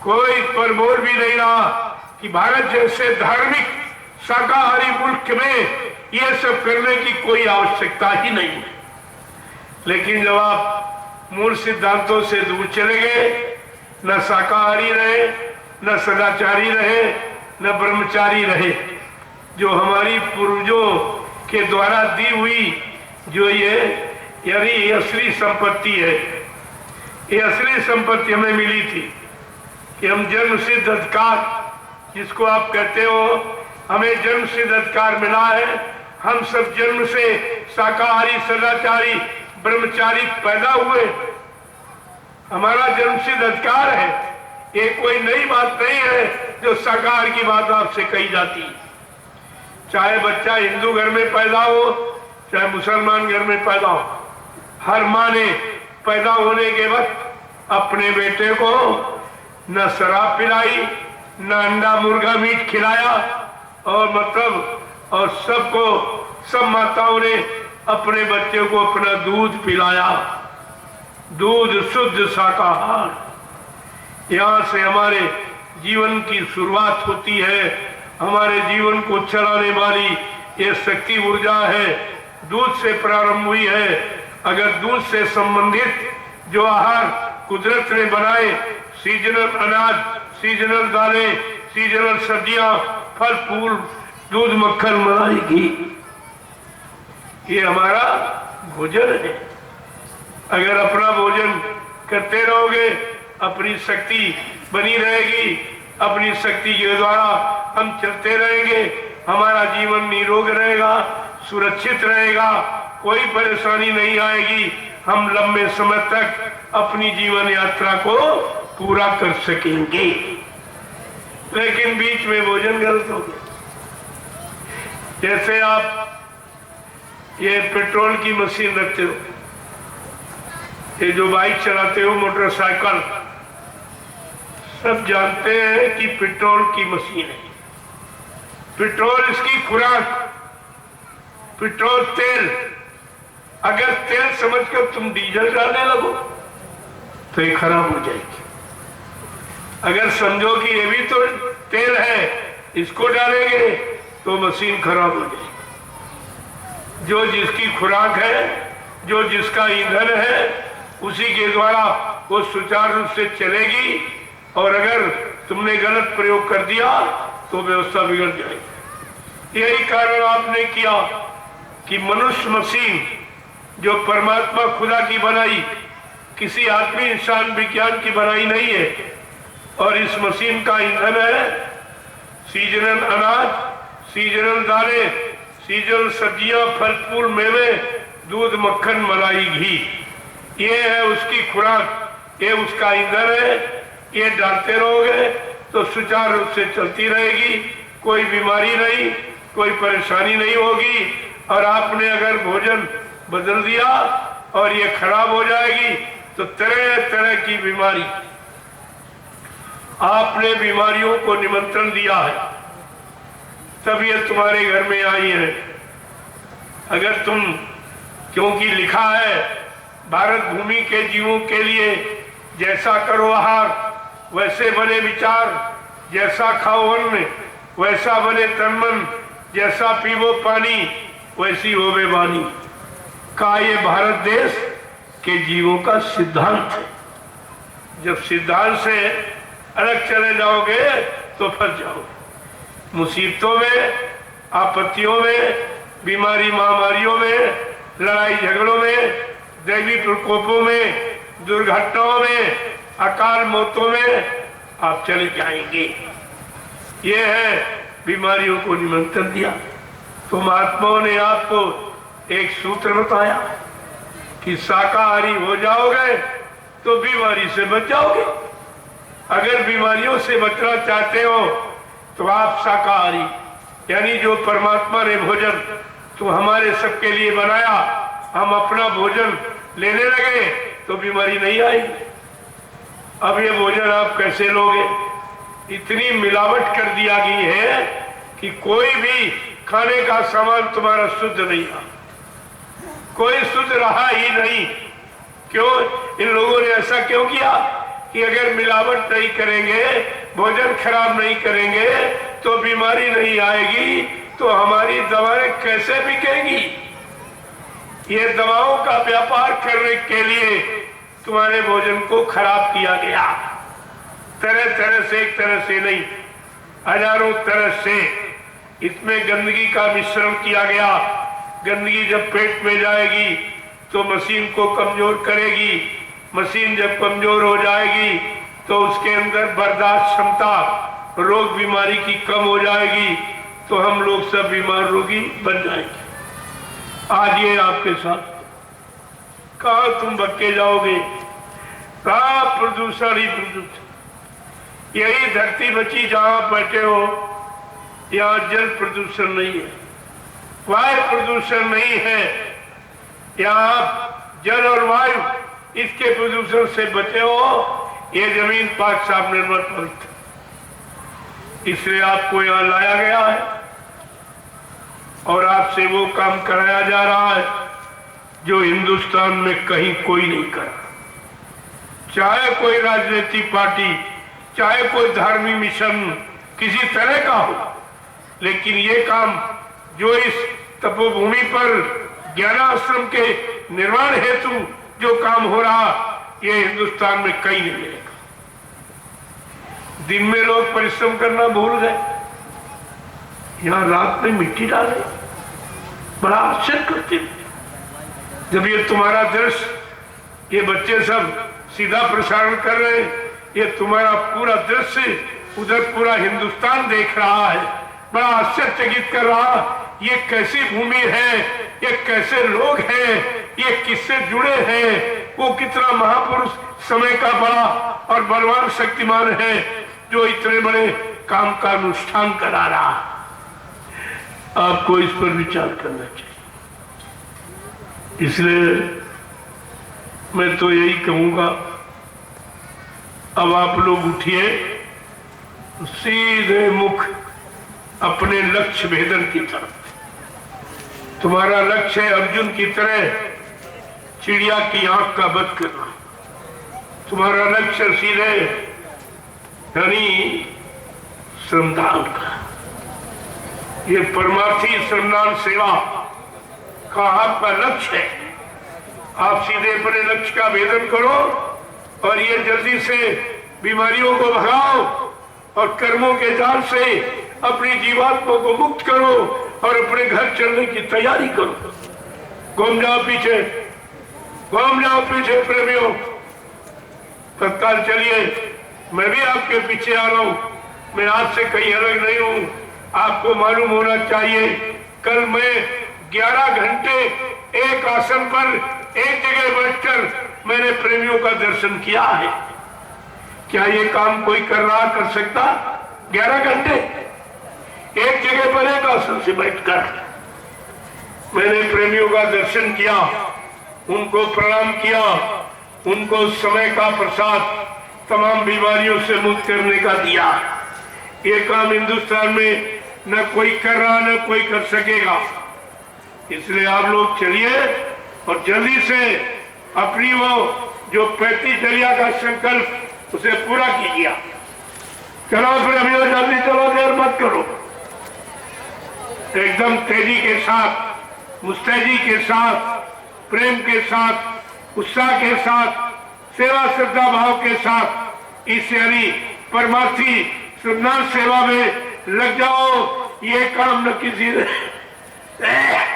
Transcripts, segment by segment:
कोई पर बोल भी नहीं रहा कि भारत जैसे धार्मिक शाकाहारी मुल्क में ये सब करने की कोई आवश्यकता ही नहीं है। लेकिन जब आप मूल सिद्धांतों से दूर चले गए, न शाकाहारी रहे, न सदाचारी रहे, न ब्रह्मचारी रहे, जो हमारी पूर्वजों के द्वारा दी हुई जो ये यानी असली संपत्ति है, ये असली संपत्ति हमें मिली थी कि हम जन्म सिद्ध अधिकार, जिसको आप कहते हो, हमें जन्म सिद्ध अधिकार मिला है। हम सब जन्म से शाकाहारी, सदाचारी, ब्रह्मचारी पैदा हुए, हमारा जन्म सिद्ध अधिकार है। ये कोई नई बात नहीं है जो शाकाहार की बात आपसे कही जाती है। चाहे बच्चा हिंदू घर में पैदा हो, चाहे मुसलमान घर में पैदा हो, हर माँ ने पैदा होने के वक्त अपने बेटे को न शराब पिलाई, न अंडा मुर्गा मीट खिलाया, और सब माताओं ने अपने बच्चे को अपना दूध पिलाया, दूध शुद्ध शाकाहार। यहाँ से हमारे जीवन की शुरुआत होती है। हमारे जीवन को चलाने वाली ये शक्ति ऊर्जा है, दूध से प्रारंभ हुई है। अगर दूध से संबंधित जो आहार कुदरत ने बनाए, सीजनल अनाज, सीजनल दालें, सीजनल सब्जियां, फल फूल, दूध, मक्खन, मलाई, घी, ये हमारा भोजन है। अगर अपना भोजन करते रहोगे, अपनी शक्ति बनी रहेगी, अपनी शक्ति के द्वारा हम चलते रहेंगे, हमारा जीवन निरोग रहेगा, सुरक्षित रहेगा, कोई परेशानी नहीं आएगी। हम लंबे समय तक अपनी जीवन यात्रा को पूरा कर सकेंगे। लेकिन बीच में भोजन गलत हो गया। जैसे आप ये पेट्रोल की मशीन रखते हो, ये जो बाइक चलाते हो, मोटरसाइकिल, सब जानते हैं कि पेट्रोल की मशीन है। पेट्रोल इसकी खुराक, पेट्रोल तेल। अगर तेल समझकर तुम डीजल डालने लगो तो ये खराब हो जाएगी। अगर समझो कि ये भी तो तेल है, इसको डालेंगे तो मशीन खराब हो जाएगी। जो जिसकी खुराक है, जो जिसका ईंधन है, उसी के द्वारा वो सुचारू रूप से चलेगी। और अगर तुमने गलत प्रयोग कर दिया तो व्यवस्था बिगड़ जाएगी। यही कारण आपने किया कि मनुष्य मशीन जो परमात्मा खुदा की बनाई, किसी आदमी, इंसान, विज्ञान की बनाई नहीं है। और इस मशीन का ईंधन है सीजनल अनाज, सीजनल दालें, सीजनल सब्जियां, फल फूल, मेवे, दूध, मक्खन, मलाई, घी। ये है उसकी खुराक, ये उसका ईंधन है। ये डालते रहोगे तो सुचारू रूप से चलती रहेगी, कोई बीमारी नहीं, कोई परेशानी नहीं होगी। और आपने अगर भोजन बदल दिया और ये खराब हो जाएगी तो तरह तरह की बीमारी, आपने बीमारियों को निमंत्रण दिया है, तब ये तुम्हारे घर में आई है। अगर तुम, क्योंकि लिखा है भारत भूमि के जीवों के लिए जैसा करो आहार वैसे बने विचार, जैसा खाओ अन्न वैसा बने तन मन, जैसा पीवो पानी वैसी होवे वाणी का ये भारत देश के जीवों का सिद्धांत है। जब सिद्धांत से अलग चले जाओगे तो फंस जाओगे मुसीबतों में, आपत्तियों में, बीमारी महामारियों में, लड़ाई झगड़ों में, दैवी प्रकोपों में, दुर्घटनाओं में, अकाल मौतों में आप चले जाएंगे। ये है बीमारियों को निमंत्रण दिया। तो महात्माओं ने आपको एक सूत्र बताया कि शाकाहारी हो जाओगे तो बीमारी से बच जाओगे। अगर बीमारियों से बचना चाहते हो तो आप शाकाहारी, यानी जो परमात्मा ने भोजन तो हमारे सबके लिए बनाया, हम अपना भोजन लेने लगे तो बीमारी नहीं आएगी। अब ये भोजन आप कैसे लोगे? इतनी मिलावट कर दिया गई है कि कोई भी खाने का सामान तुम्हारा शुद्ध नहीं रहा, कोई शुद्ध रहा ही नहीं। क्यों? इन लोगों ने ऐसा क्यों किया कि अगर मिलावट नहीं करेंगे, भोजन खराब नहीं करेंगे तो बीमारी नहीं आएगी, तो हमारी दवाएं कैसे बिकेंगी? ये दवाओं का व्यापार करने के लिए तुम्हारे भोजन को खराब किया गया, तरह तरह से, एक तरह से नहीं, हजारों तरह से इसमें गंदगी का मिश्रण किया गया। गंदगी जब पेट में जाएगी तो मशीन को कमजोर करेगी, मशीन जब कमजोर हो जाएगी तो उसके अंदर बर्दाश्त क्षमता रोग बीमारी की कम हो जाएगी, तो हम लोग सब बीमार रोगी बन जाएंगे। आज ये आपके साथ, कहा तुम बक्के जाओगे, कहा प्रदूषण ही प्रदूषण। यही धरती बची जहां बैठे हो, यहाँ जल प्रदूषण नहीं है, वायु प्रदूषण नहीं है, यहाँ जल और वायु इसके प्रदूषण से बचे हो। ये जमीन पाक साफ निर्मल पवित्र, इसलिए आपको यहाँ लाया गया है और आपसे वो काम कराया जा रहा है जो हिंदुस्तान में कहीं कोई नहीं करा। चाहे कोई राजनीतिक पार्टी, चाहे कोई धार्मिक मिशन किसी तरह का हो, लेकिन ये काम जो इस तपोभूमि पर ज्ञानाश्रम के निर्माण हेतु जो काम हो रहा, ये हिंदुस्तान में कहीं नहीं मिलेगा। दिन में लोग परिश्रम करना भूल गए, यहाँ रात में मिट्टी डाले, बड़ा आश्चर्य करते हैं। जब ये तुम्हारा दृश्य, ये बच्चे सब सीधा प्रसारण कर रहे हैं, ये तुम्हारा पूरा दृश्य उधर पूरा हिंदुस्तान देख रहा है, बड़ा आश्चर्यचकित कर रहा, ये कैसी भूमि है, ये कैसे लोग हैं, ये किससे जुड़े हैं, वो कितना महापुरुष समय का बड़ा और बलवान शक्तिमान है जो इतने बड़े काम का अनुष्ठान करा रहा। आपको इस पर विचार करना चाहिए। इसलिए मैं तो यही कहूंगा, अब आप लोग उठिए, सीधे मुख अपने लक्ष्य भेदन की तरफ। तुम्हारा लक्ष्य है अर्जुन की तरह चिड़िया की आंख का वध करना। तुम्हारा लक्ष्य सीधे यानी श्रमदान का, ये परमार्थी श्रमदान सेवा का आपका लक्ष्य है। आप सीधे अपने लक्ष्य का भेदन करो और ये जल्दी से बीमारियों को भगाओ और कर्मों के जाल से अपनी जीवात्मा को मुक्त करो और अपने घर चलने की तैयारी करो। घूम जाओ पीछे, घूम जाओ पीछे प्रेमियों, तत्काल चलिए। मैं भी आपके पीछे आ रहा हूं, मैं आज से कहीं अलग नहीं हूं। आपको मालूम होना चाहिए, कल मैं 11 घंटे एक आसन पर एक जगह बैठकर मैंने प्रेमियों का दर्शन किया है। क्या ये काम कोई कर रहा, कर सकता? 11 घंटे एक जगह पर एक आसन से बैठकर मैंने प्रेमियों का दर्शन किया, उनको प्रणाम किया, उनको समय का प्रसाद तमाम बीमारियों से मुक्त करने का दिया। ये काम हिंदुस्तान में न कोई कर रहा, न कोई कर सकेगा। इसलिए आप लोग चलिए और जल्दी से अपनी वो जो 35 दरिया का संकल्प उसे पूरा कीजिए। चलो फिर अभी जल्दी चलो, देर मत करो। एकदम तेजी के साथ, मुस्तैदी के साथ, प्रेम के साथ, उत्साह के साथ, सेवा श्रद्धा भाव के साथ इस यानी परमार्थी श्रमदान सेवा में लग जाओ। ये काम न किसी ने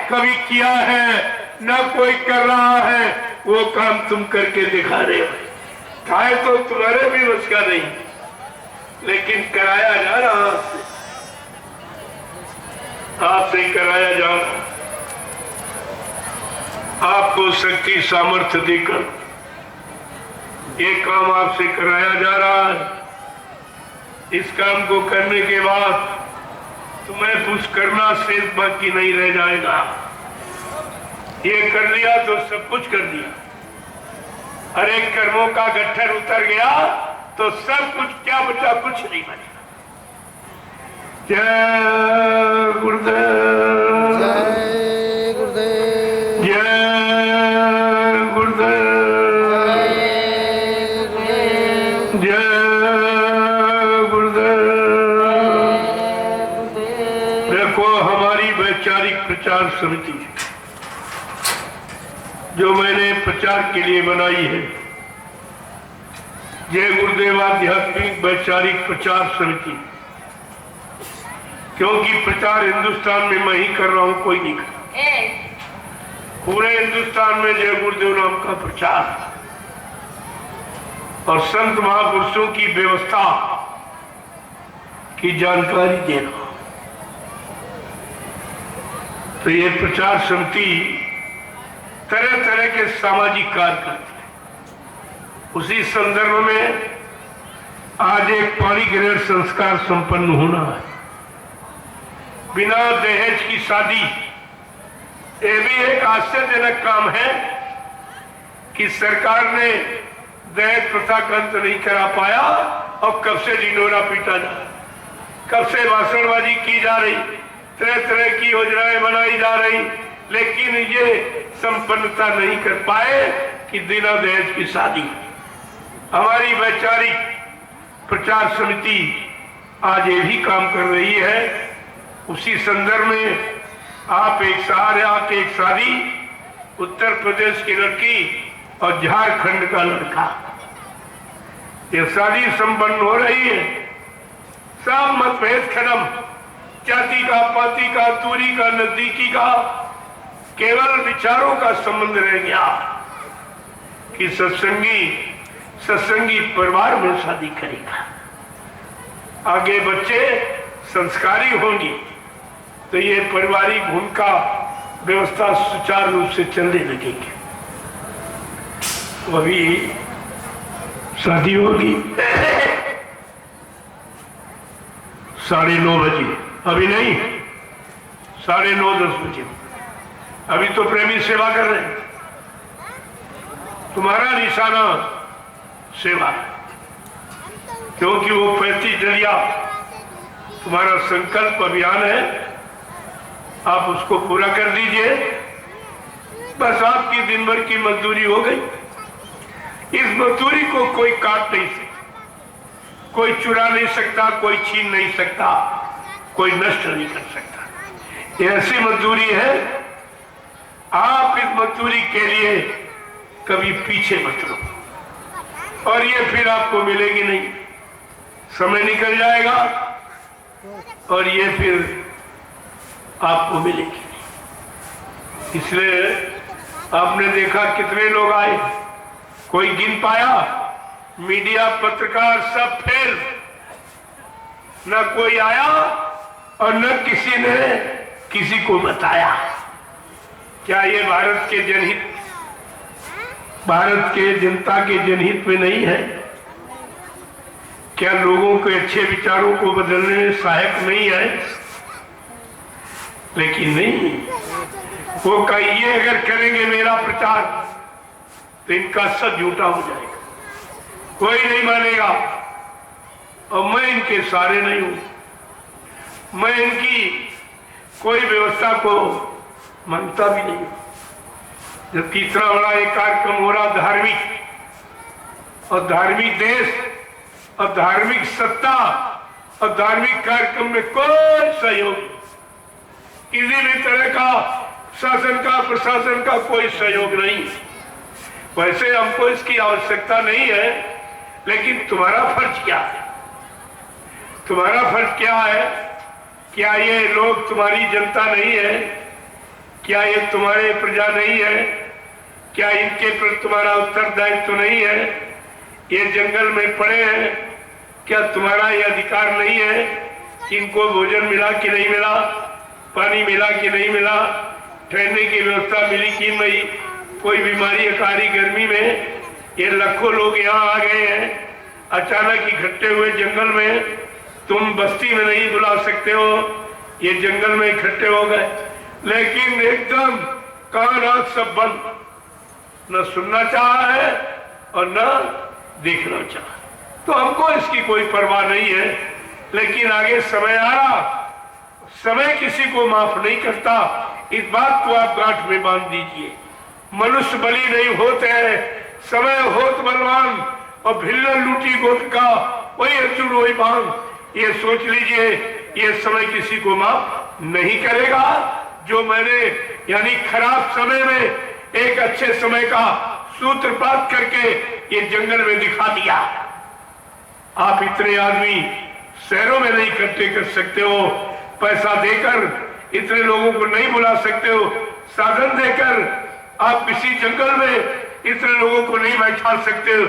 कभी किया है, न कोई कर रहा है, वो काम तुम करके दिखा रहे हो। चाहे तो तुम्हारे भी बस का नहीं, लेकिन कराया जा रहा, आपसे कराया जा रहा। आपको शक्ति सामर्थ्य देकर ये काम आपसे कराया जा रहा है। इस काम को करने के बाद तुम्हें कुछ करना शेष बाकी नहीं रह जाएगा। ये कर लिया तो सब कुछ कर दिया। हर एक कर्मों का गट्ठर उतर गया तो सब कुछ, क्या बचा? कुछ नहीं बचा। जय गुरुदेव, जय गुरुदेव, जय गुरुदेव, प्रचार समिति जो मैंने प्रचार के लिए बनाई है, जय गुरुदेव आध्यात्मिक वैचारिक प्रचार समिति, क्योंकि प्रचार हिंदुस्तान में मैं ही कर रहा हूं, कोई नहीं कर। पूरे हिंदुस्तान में जय गुरुदेव नाम का प्रचार और संत महापुरुषों की व्यवस्था की जानकारी देना। तो ये प्रचार समिति तरह तरह के सामाजिक कार्य करती है। उसी संदर्भ में आज एक पाणी ग्रहण संस्कार संपन्न होना है, बिना दहेज की शादी। ये भी एक आश्चर्यजनक काम है कि सरकार ने दहेज प्रथा का अंत नहीं करा पाया और कब से ढिंढोरा पीटा जा रहा, कब से भाषणबाजी की जा रही, तरह तरह की योजनाएं बनाई जा रही, लेकिन ये संपन्नता नहीं कर पाए कि बिना दहेज की शादी। हमारी वैचारिक प्रचार समिति आज ये भी काम कर रही है। उसी संदर्भ में आप एक सहारे आके एक शादी, उत्तर प्रदेश की लड़की और झारखंड का लड़का, ये शादी संपन्न हो रही है। सब मतभेद खत्म, जाति का, पाति का, दूरी का, नजदीकी का, केवल विचारों का संबंध रह गया कि सत्संगी परिवार में शादी करेगा, आगे बच्चे संस्कारी होंगे तो ये पारिवारिक भूमिका व्यवस्था सुचारू रूप से चलने लगेगी। अभी शादी होगी 9:30 बजे, अभी नहीं 9:30-10 बजे। अभी तो प्रेमी सेवा कर रहे हैं। तुम्हारा निशाना सेवा है, क्योंकि वो 35 जरिया तुम्हारा संकल्प अभियान है। आप उसको पूरा कर दीजिए, बस आपकी दिन भर की मजदूरी हो गई। इस मजदूरी को कोई काट नहीं सकता, कोई चुरा नहीं सकता, कोई छीन नहीं सकता, कोई नष्ट नहीं कर सकता। ये ऐसी मजदूरी है, आप इस मजदूरी के लिए कभी पीछे मत रहो और ये फिर आपको मिलेगी नहीं। समय निकल जाएगा और ये फिर आपको मिलेगी नहीं। इसलिए आपने देखा कितने लोग आए, कोई गिन पाया? मीडिया, पत्रकार सब फेल, न कोई आया और न किसी ने किसी को बताया। क्या ये भारत के जनहित, भारत के जनता के जनहित में नहीं है? क्या लोगों के अच्छे विचारों को बदलने में सहायक नहीं है? लेकिन नहीं, वो कहिए अगर करेंगे मेरा प्रचार तो इनका सब झूठा हो जाएगा, कोई नहीं मानेगा। और मैं इनके सारे नहीं हूं, मैं इनकी कोई व्यवस्था को मानता भी नहीं। जबकि इतना बड़ा एक कार्यक्रम हो रहा, धार्मिक और धार्मिक देश और धार्मिक सत्ता और धार्मिक कार्यक्रम में कोई सहयोग, किसी भी तरह का शासन का, प्रशासन का कोई सहयोग नहीं। वैसे हमको इसकी आवश्यकता नहीं है, लेकिन तुम्हारा फर्ज क्या है? तुम्हारा फर्ज क्या है? क्या ये लोग तुम्हारी जनता नहीं है? क्या ये तुम्हारे प्रजा नहीं है? क्या इनके प्रति तुम्हारा उत्तरदायित्व तो नहीं है? ये जंगल में पड़े हैं, क्या तुम्हारा ये अधिकार नहीं है कि इनको भोजन मिला कि नहीं मिला, पानी मिला कि नहीं मिला, ठहरने की व्यवस्था मिली कि नहीं? कोई बीमारी अकारी गर्मी में ये लाखों लोग यहाँ आ गए हैं, अचानक इकट्ठे हुए जंगल में। तुम बस्ती में नहीं बुला सकते हो, ये जंगल में इकट्ठे हो गए, लेकिन एकदम कान आंख सब बंद, न सुनना चाहा है और न देखना चाहा। तो हमको इसकी कोई परवाह नहीं है, लेकिन आगे समय आ रहा, समय किसी को माफ नहीं करता। इस बात को आप गांठ में बांध दीजिए। मनुष्य बलि नहीं होते हैं, समय होत बलवान और भिल्ल लूटी गोट का, वही अर्जुन वही बांध। ये सोच लीजिए, ये समय किसी को माफ नहीं करेगा। जो मैंने यानी खराब समय में एक अच्छे समय का सूत्रपात करके ये जंगल में दिखा दिया। आप इतने आदमी शहरों में नहीं इकट्ठे कर सकते हो, पैसा देकर इतने लोगों को नहीं बुला सकते हो, साधन देकर आप किसी जंगल में इतने लोगों को नहीं बैठा सकते हो।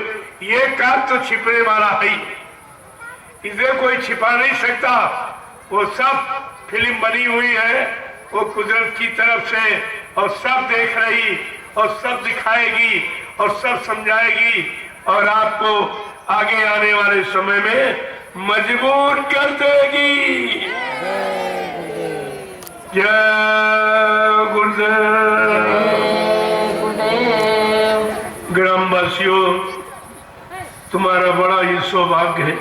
ये काम तो छिपने वाला है, इसे कोई छिपा नहीं सकता। वो सब फिल्म बनी हुई है, वो कुदरत की तरफ से, और सब देख रही और सब दिखाएगी और सब समझाएगी और आपको आगे आने वाले समय में मजबूर कर देगी। जय गुरुदेव। ग्रामवासियों, तुम्हारा बड़ा ही सौभाग्य है,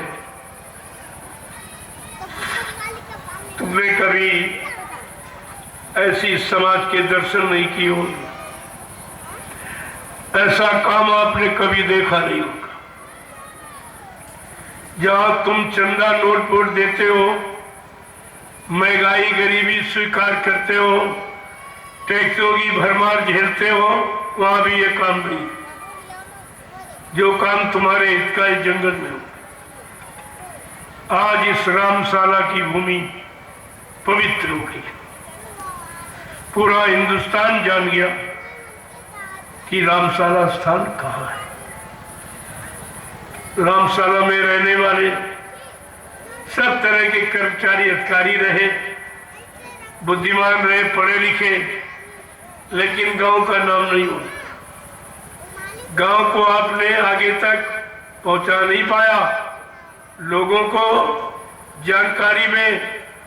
तुमने कभी ऐसी समाज के दर्शन नहीं किए होंगे, ऐसा काम आपने कभी देखा नहीं होगा। जहां तुम चंदा नोट वोट देते हो, महंगाई गरीबी स्वीकार करते हो, टैक्सों की भरमार झेलते हो, वहां भी ये काम नहीं। जो काम तुम्हारे हित का इस जंगल में हो। आज इस रामशाला की भूमि पवित्र हो गई, पूरा हिंदुस्तान जान गया कि रामशाला स्थान कहाँ है। रामशाला में रहने वाले सब तरह के कर्मचारी अधिकारी रहे, बुद्धिमान रहे, पढ़े लिखे, लेकिन गांव का नाम नहीं हुआ। गांव को आपने आगे तक पहुंचा नहीं पाया, लोगों को जानकारी में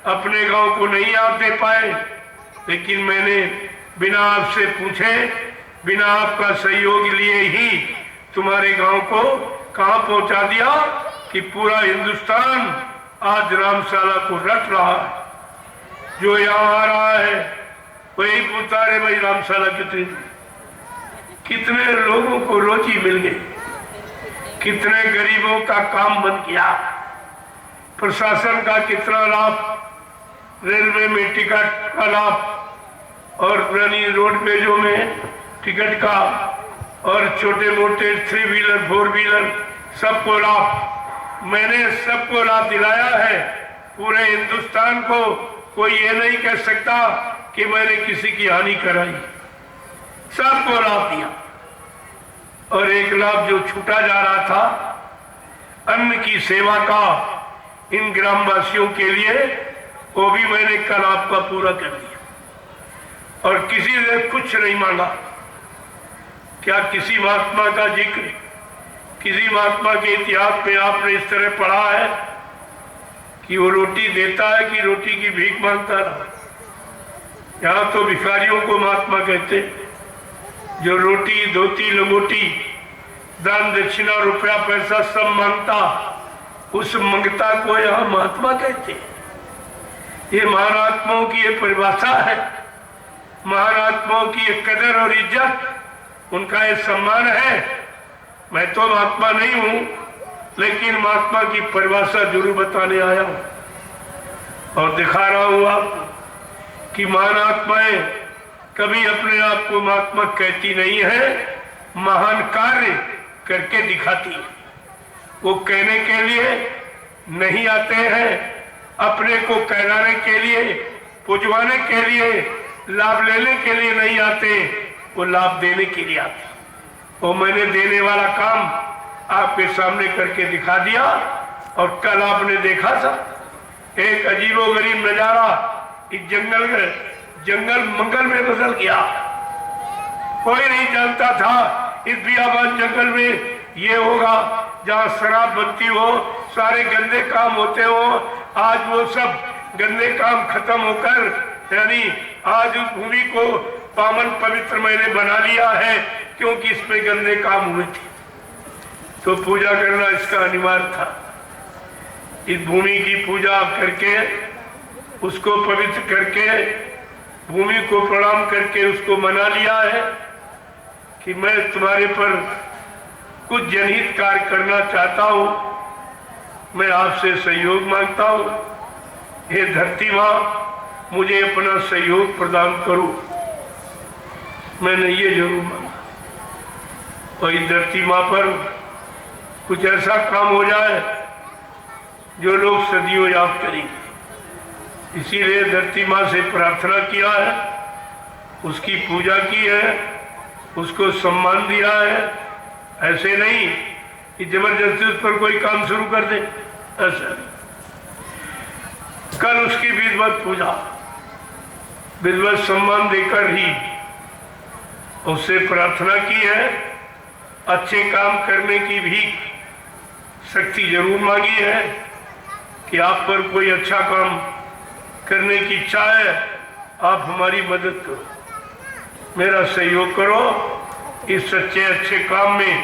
अपने गांव को नहीं आप दे पाए। लेकिन मैंने बिना आपसे पूछे, बिना आपका सहयोग लिए ही तुम्हारे गांव को कहां पहुंचा दिया कि पूरा हिंदुस्तान आज रामशाला को रट रहा है। जो यहाँ आ रहा है वही पूछता है, भाई रामशाला कितने लोगों को रोजी मिल गई, कितने गरीबों का काम बन गया, प्रशासन का कितना लाभ, रेलवे में टिकट का लाभ और रोडवेजों में टिकट का, और छोटे मोटे 3 व्हीलर 4 व्हीलर सबको लाभ। मैंने सबको लाभ दिलाया है, पूरे हिंदुस्तान को। कोई ये नहीं कह सकता कि मैंने किसी की हानि कराई, सबको लाभ दिया। और एक लाभ जो छूटा जा रहा था, अन्न की सेवा का इन ग्रामवासियों के लिए, वो भी मैंने कल आपका पूरा कर दिया। और किसी ने कुछ नहीं मांगा। क्या किसी महात्मा का जिक्र, किसी महात्मा के इतिहास में आपने इस तरह पढ़ा है कि वो रोटी देता है कि रोटी की भीख मांगता रहा? यहाँ तो भिखारियों को महात्मा कहते, जो रोटी धोती लंगोटी दान दक्षिणा रुपया पैसा सब मांगता, उस मंगता को यहाँ महात्मा कहते। ये महात्माओं की ये परिभाषा है, महात्माओं की ये कदर और इज्जत, उनका ये सम्मान है। मैं तो महात्मा नहीं हूं, लेकिन महात्मा की परिभाषा जरूर बताने आया हूं और दिखा रहा हूं आपको कि महात्माएं कभी अपने आप को महात्मा कहती नहीं है, महान कार्य करके दिखाती है। वो कहने के लिए नहीं आते हैं, अपने को कहलाने के लिए, पुजवाने के लिए, लाभ लेने के लिए नहीं आते, वो लाभ देने के लिए आते। और मैंने देने वाला काम आपके सामने करके दिखा दिया। और कल आपने देखा था एक अजीबोगरीब नजारा, इस जंगल मंगल में बदल गया। कोई नहीं जानता था इस बियाबान जंगल में ये होगा, जहाँ शराब बनती हो, सारे गंदे काम होते हो। आज वो सब गंदे काम खत्म होकर, यानी आज उस भूमि को पावन पवित्र मैंने बना लिया है, क्योंकि इसमें गंदे काम हुए थे। तो पूजा करना इसका अनिवार्य था। इस भूमि की पूजा करके, उसको पवित्र करके, भूमि को प्रणाम करके उसको मना लिया है कि मैं तुम्हारे पर कुछ जनहित कार्य करना चाहता हूं, मैं आपसे सहयोग मांगता हूं। हे धरती मां, मुझे अपना सहयोग प्रदान करो। मैंने ये जरूर मांगा और इस धरती माँ पर कुछ ऐसा काम हो जाए जो लोग सदियों याद करेंगे। इसीलिए धरती माँ से प्रार्थना किया है, उसकी पूजा की है, उसको सम्मान दिया है। ऐसे नहीं कि जबरदस्ती उस पर कोई काम शुरू कर दे, ऐसा। कल उसकी विधिवत पूजा, विधिवत सम्मान देकर ही उससे प्रार्थना की है। अच्छे काम करने की भी शक्ति जरूर मांगी है कि आप पर कोई अच्छा काम करने की इच्छा है, आप हमारी मदद करो, मेरा सहयोग करो इस सच्चे अच्छे काम में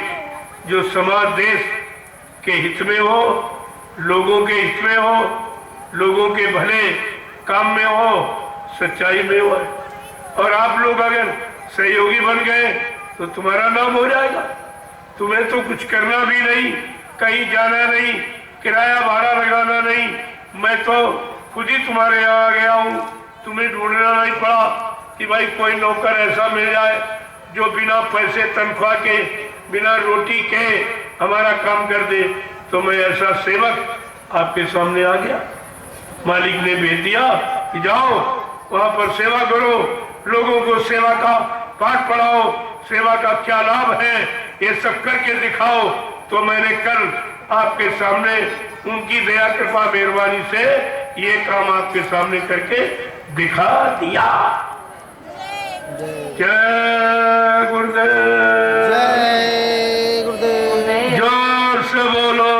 जो समाज देश के हित में हो, लोगों के हित में हो, लोगों के भले काम में हो, सच्चाई में हो। और आप लोग अगर सहयोगी बन गए तो तुम्हारा नाम हो जाएगा। तुम्हें तो कुछ करना भी नहीं, कहीं जाना नहीं, किराया भाड़ा लगाना नहीं। मैं तो खुद ही तुम्हारे यहाँ आ गया हूँ। तुम्हें ढूंढना नहीं पड़ा कि भाई कोई नौकर ऐसा मिल जाए जो बिना पैसे तनख्वाह के, बिना रोटी के हमारा काम कर दे। तो मैं ऐसा सेवक आपके सामने आ गया। मालिक ने भेज दिया कि जाओ वहां पर सेवा करो, लोगों को सेवा का पाठ पढ़ाओ, सेवा का क्या लाभ है ये सब करके दिखाओ। तो मैंने कल आपके सामने उनकी दया कृपा मेहरबानी से ये काम आपके सामने करके दिखा दिया। जय गुरुदेव, जय गुरुदेव, जोर से बोलो,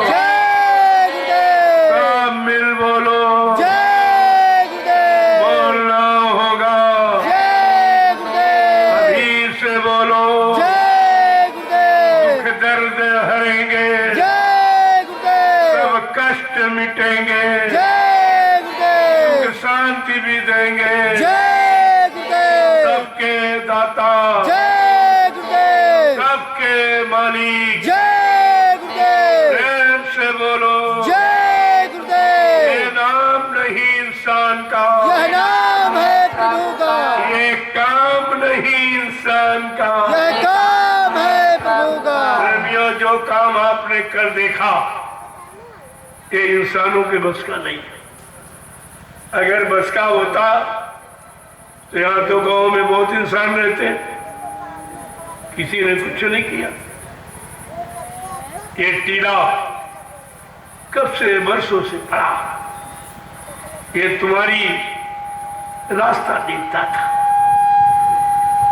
जय गुरुदेव, सब मिल बोलो, जय गुरुदेव, बोलना होगा, जय गुरुदेव, अभी से बोलो, जय गुरुदेव, दुख दर्द हरेंगे, जय गुरुदेव, सब कष्ट मिटेंगे, जय गुरुदेव, सुख शांति भी देंगे, जय गुरुदेव, सबके दाता, जय गुरुदेव, सबके मालिक, जय गुरुदेव, प्रेम से बोलो, जय गुरुदेव। ये नाम नहीं इंसान का, यह नाम है प्रभु का, ये काम नहीं इंसान का। यह काम है प्रभु का। प्रेमियों, जो काम आपने कर देखा ये इंसानों के बस का नहीं है। अगर बस का होता तो यहाँ तो गांव में बहुत इंसान रहते हैं, किसी ने कुछ नहीं किया। ये टीला कब से वर्षों से पड़ा, ये तुम्हारी रास्ता देखता था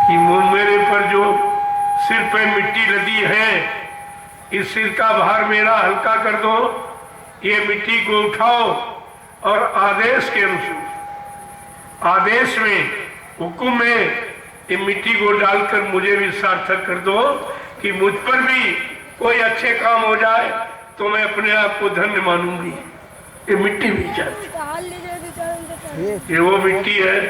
कि मेरे पर जो सिर पे मिट्टी लदी है, इस सिर का भार मेरा हल्का कर दो। ये मिट्टी को उठाओ और आदेश के अनुसार, आदेश में, हुक्म में ये मिट्टी को डालकर मुझे भी सार्थक कर दो कि मुझ पर भी कोई अच्छे काम हो जाए तो मैं अपने आप को धन्य मानूंगी। ये मिट्टी भी चाहती, ये वो मिट्टी है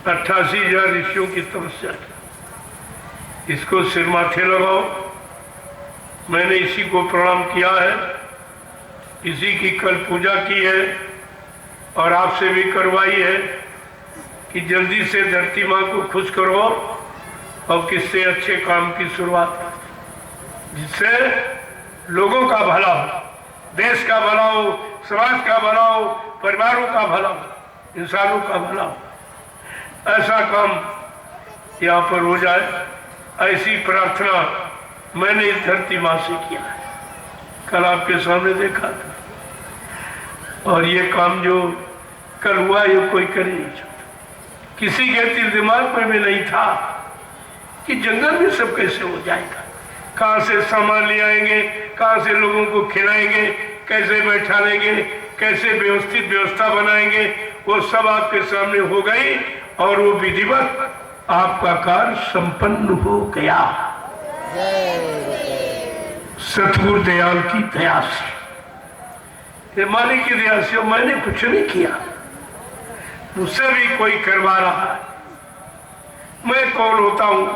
88,000 ऋषियों की तपस्या की। इसको सिर माथे लगाओ। मैंने इसी को प्रणाम किया है, इसी की कल पूजा की है और आपसे भी करवाई है कि जल्दी से धरती माँ को खुश करो और किससे अच्छे काम की शुरुआत करो, जिससे लोगों का भला हो, देश का भला हो, समाज का भला हो, परिवारों का भला हो, इंसानों का भला हो। ऐसा काम यहाँ पर हो जाए, ऐसी प्रार्थना मैंने इस धरती माँ से किया है। कल आपके सामने देखा था और ये काम जो कल हुआ ये कोई कर ही नहीं सकता। किसी के दिमाग में भी नहीं था कि जंगल में सब कैसे हो जाएगा, कहाँ से सामान ले आएंगे, कहाँ से लोगों को खिलाएंगे, कैसे बैठाएंगे, कैसे व्यवस्थित व्यवस्था बनाएंगे। वो सब आपके सामने हो गई और वो विधिवत आपका कार्य संपन्न हो गया सतगुरु दयाल की दया से, मालिक की दया से। मैंने कुछ नहीं किया, मुझसे भी कोई करवा रहा है। मैं कौन होता हूं?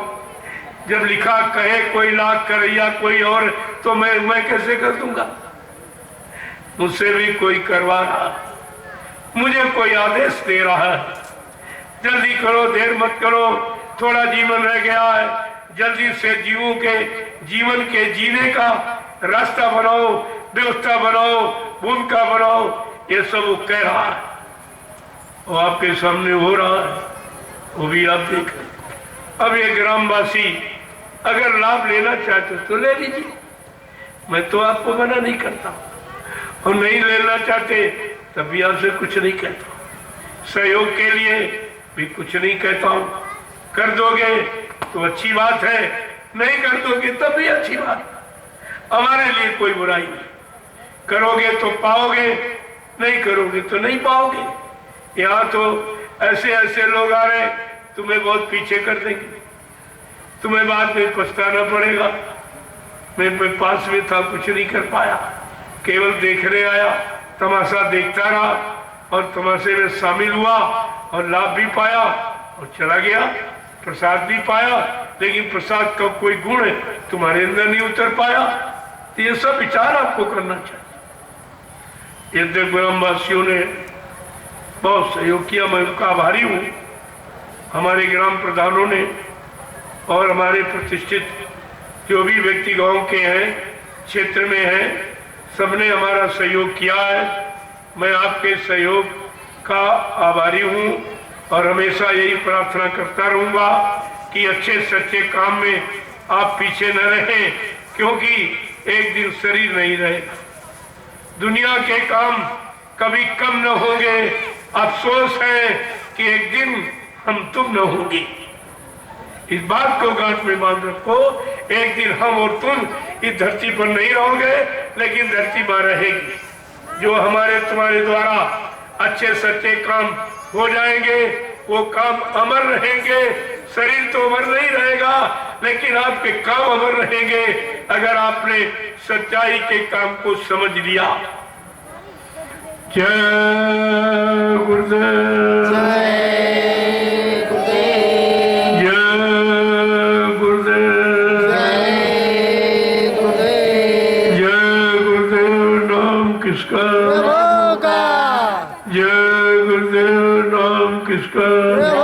जब लिखा कहे कोई लाख करैया कोई और, तो मैं कैसे कर दूंगा? मुझसे भी कोई करवा रहा। मुझे कोई आदेश दे रहा है, जल्दी करो, देर मत करो, थोड़ा जीवन रह गया है, जल्दी से जीवन के जीने का रास्ता बनाओ, व्यवस्था बनाओ, भूमिका बनाओ, ये सब वो कह रहा है। वो आपके सामने हो रहा है, वो भी आप देख रहे। अब ये ग्रामवासी अगर लाभ लेना चाहते तो ले लीजिए, मैं तो आपको मना नहीं करता, और नहीं लेना चाहते तब भी आपसे कुछ नहीं कहता, सहयोग के लिए भी कुछ नहीं कहता हूं। कर दोगे तो अच्छी बात है, नहीं कर दोगे तब भी अच्छी बात, हमारे लिए कोई बुराई नहीं। करोगे तो पाओगे, नहीं करोगे तो नहीं पाओगे। यहाँ तो ऐसे ऐसे लोग आ रहे, तुम्हें बहुत पीछे कर देंगे, तुम्हें बाद में पछताना पड़ेगा। मैं पास में था, कुछ नहीं कर पाया, केवल देखने आया, तमाशा देखता रहा और तमाशे में शामिल हुआ और लाभ भी पाया और चला गया, प्रसाद भी पाया, लेकिन प्रसाद का कोई गुण तुम्हारे अंदर नहीं उतर पाया। तो ये सब विचार आपको करना चाहिए। यद्यपि ग्रामवासियों ने बहुत सहयोग किया, मैं उनका आभारी हूँ। हमारे ग्राम प्रधानों ने और हमारे प्रतिष्ठित जो भी व्यक्ति गांव के हैं, क्षेत्र में हैं, सबने हमारा सहयोग किया है। मैं आपके सहयोग का आभारी हूँ और हमेशा यही प्रार्थना करता रहूँगा कि अच्छे सच्चे काम में आप पीछे न रहें, क्योंकि एक दिन शरीर नहीं रहेगा। दुनिया के काम कभी कम न होंगे, अफसोस है कि एक दिन हम तुम न होंगे। इस बात को गांठ में बांध रखो, एक दिन हम और तुम इस धरती पर नहीं रहोगे, लेकिन धरती मां रहेगी। जो हमारे तुम्हारे द्वारा अच्छे सच्चे काम हो जाएंगे, वो काम अमर रहेंगे। शरीर तो अमर नहीं रहेगा, लेकिन आपके काम अमर रहेंगे अगर आपने सच्चाई के काम को समझ लिया। जय गुरुदेव, जय गुरुदेव, जय गुरुदेव, जय गुरुदेव। जय गुरुदेव। नाम किसका? प्रभु का, जय गुरुदेव। नाम किसका? प्रभु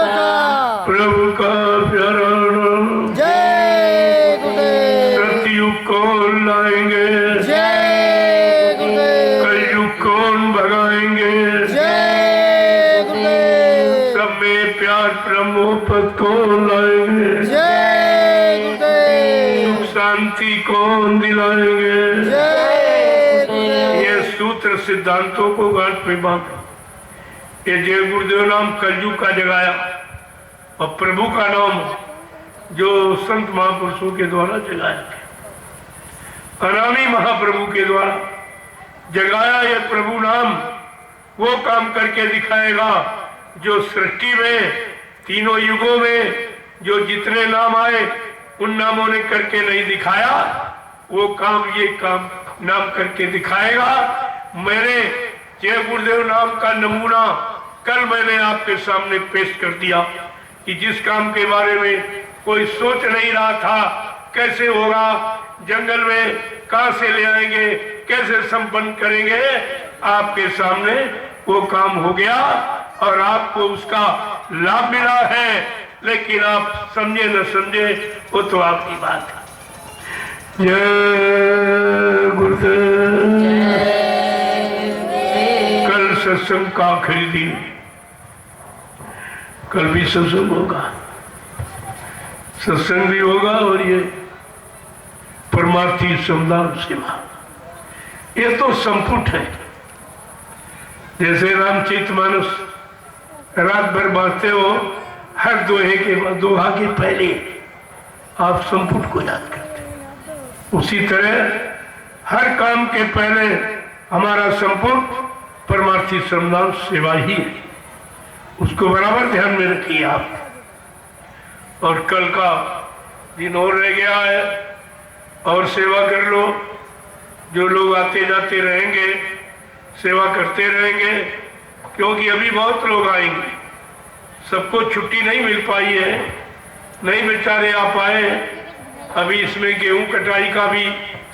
का, प्रभु का प्यारा नाम। जय गुरुदेव, सतयुग कौन लाएंगे, जय गुरुदेव, कलयुग कौन भगाएंगे। जय गुरुदेव, सब में प्यार ब्रह्मो पद कौन लाएंगे, जय गुरुदेव, सुख शांति कौन दिलाएंगे। जय गुरुदेव। ये सूत्र सिद्धांतों को गांठ में बांधो। ये जय गुरुदेव नाम कलयुग का जगाया और प्रभु का नाम जो संत महापुरुषों के द्वारा जगाया गया, अनामी महाप्रभु के द्वारा जगाया। ये प्रभु नाम वो काम करके दिखाएगा जो सृष्टि में तीनों युगों में जो जितने नाम आए उन नामों ने करके नहीं दिखाया, वो काम ये काम नाम करके दिखाएगा। मैंने जय गुरुदेव नाम का नमूना कल मैंने आपके सामने पेश कर दिया कि जिस काम के बारे में कोई सोच नहीं रहा था, कैसे होगा, जंगल में कहां से ले आएंगे, कैसे संपन्न करेंगे, आपके सामने वो काम हो गया और आपको उसका लाभ मिला है। लेकिन आप समझे न समझे वो तो आपकी बात है। जय गुरुदेव। कल सत्संग का आखिरी दिन, कल भी सत्संग होगा, सत्संग भी होगा और ये परमार्थी श्रमदान सेवा, ये तो संपुट है। जैसे रामचरितमानस रात भर बांटते हो, हर दोहे के बाद दोहा के पहले आप संपुट को याद करते, उसी तरह हर काम के पहले हमारा संपुट परमार्थी श्रमदान सेवा ही है। उसको बराबर ध्यान में रखिए आप। और कल का दिन और रह गया है और सेवा कर लो। जो लोग आते जाते रहेंगे सेवा करते रहेंगे, क्योंकि अभी बहुत लोग आएंगे, सबको छुट्टी नहीं मिल पाई है, नहीं बेचारे आ पाए। अभी इसमें गेहूं कटाई का भी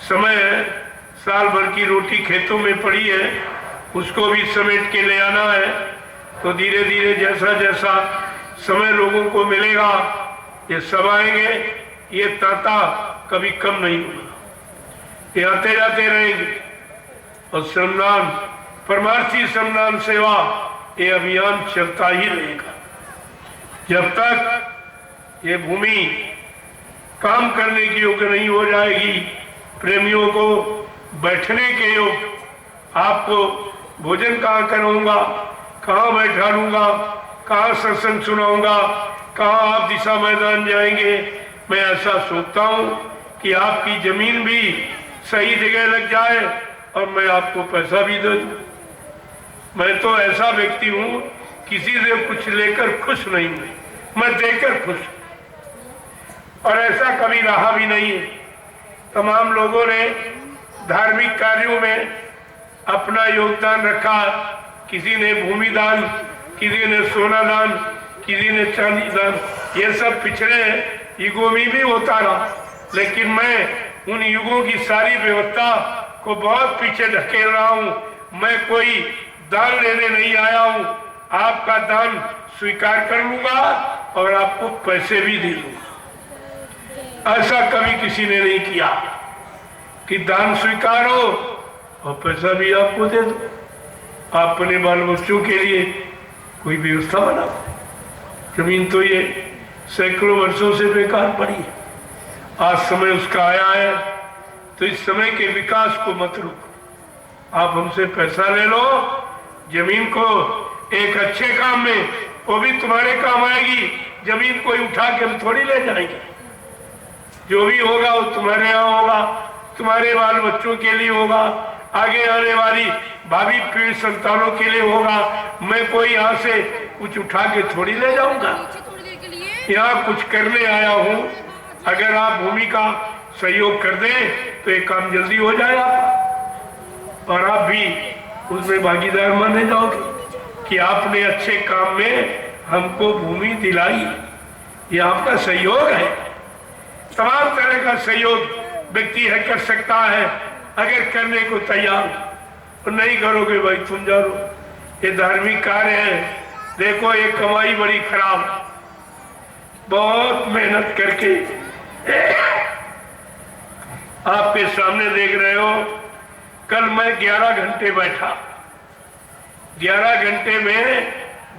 समय है, साल भर की रोटी खेतों में पड़ी है, उसको भी समेट के ले आना है। तो धीरे धीरे जैसा जैसा समय लोगों को मिलेगा ये सब आएंगे, ये तांता कभी कम नहीं होगा, ये आते जाते रहेंगे। और श्रमदान, परमार्थी श्रमदान सेवा, ये अभियान चलता ही रहेगा जब तक ये भूमि काम करने की योग्य नहीं हो जाएगी। प्रेमियों को बैठने के योग, आपको भोजन कहाँ कराऊंगा, कहाँ बैठा लूंगा, कहाँ सत्संग सुनाऊंगा, कहाँ आप दिशा मैदान जाएंगे। मैं ऐसा सोचता हूँ कि आपकी जमीन भी सही जगह लग जाए और मैं आपको पैसा भी दे दूँ। मैं तो ऐसा व्यक्ति हूँ, किसी से कुछ लेकर खुश नहीं हूँ, मैं देकर खुश हूँ। और ऐसा कभी रहा भी नहीं है। तमाम लोगों ने धार्मिक कार्यों में अपना योगदान रखा। किसी ने भूमि दान, किसी ने सोना दान, किसी ने चांदी दान, ये सब पिछले युगों में भी होता रहा। लेकिन मैं उन युगों की सारी व्यवस्था को बहुत पीछे धकेल रहा हूँ। मैं कोई दान लेने नहीं आया हूँ, आपका दान स्वीकार कर लूंगा और आपको पैसे भी दे दूंगा। ऐसा कभी किसी ने नहीं किया कि दान स्वीकार हो और पैसा भी आपको दे दो। अपने बाल बच्चों के लिए कोई व्यवस्था बनाओ। जमीन तो ये सैकड़ों वर्षों से बेकार पड़ी है, आज समय उसका आया है। तो इस समय के विकास को मत रोको। आप हमसे पैसा ले लो, जमीन को एक अच्छे काम में, वो भी तुम्हारे काम आएगी। जमीन कोई उठा के हम थोड़ी ले जाएंगे। जो भी होगा वो तुम्हारे यहाँ होगा, तुम्हारे बाल बच्चों के लिए होगा, आगे आने वाली भावी पीढ़ी संतानों के लिए होगा। मैं कोई यहाँ से कुछ उठा के थोड़ी ले जाऊंगा। यहाँ कुछ करने आया हूँ। अगर आप भूमि का सहयोग कर दें तो ये काम जल्दी हो जाएगा और आप भी उसमें भागीदार माने जाओगे कि आपने अच्छे काम में हमको भूमि दिलाई। ये आपका सहयोग है। तमाम तरह का सहयोग व्यक्ति है कर सकता है अगर करने को तैयार हो। नहीं करोगे भाई तुम जानो, ये धार्मिक कार्य है। देखो ये कमाई बड़ी खराब, बहुत मेहनत करके आपके सामने देख रहे हो। कल मैं 11 घंटे बैठा, 11 घंटे में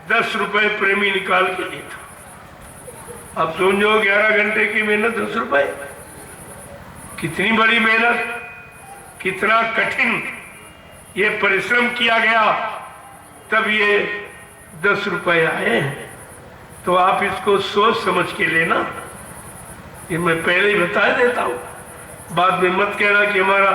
10 रुपए प्रेमी निकाल के देता। अब समझो 11 घंटे की मेहनत 10 रुपए, कितनी बड़ी मेहनत, कितना कठिन ये परिश्रम किया गया, तब ये 10 रुपए आए। तो आप इसको सोच समझ के लेना। ये मैं पहले ही बता देता हूँ, बाद में मत कहना कि हमारा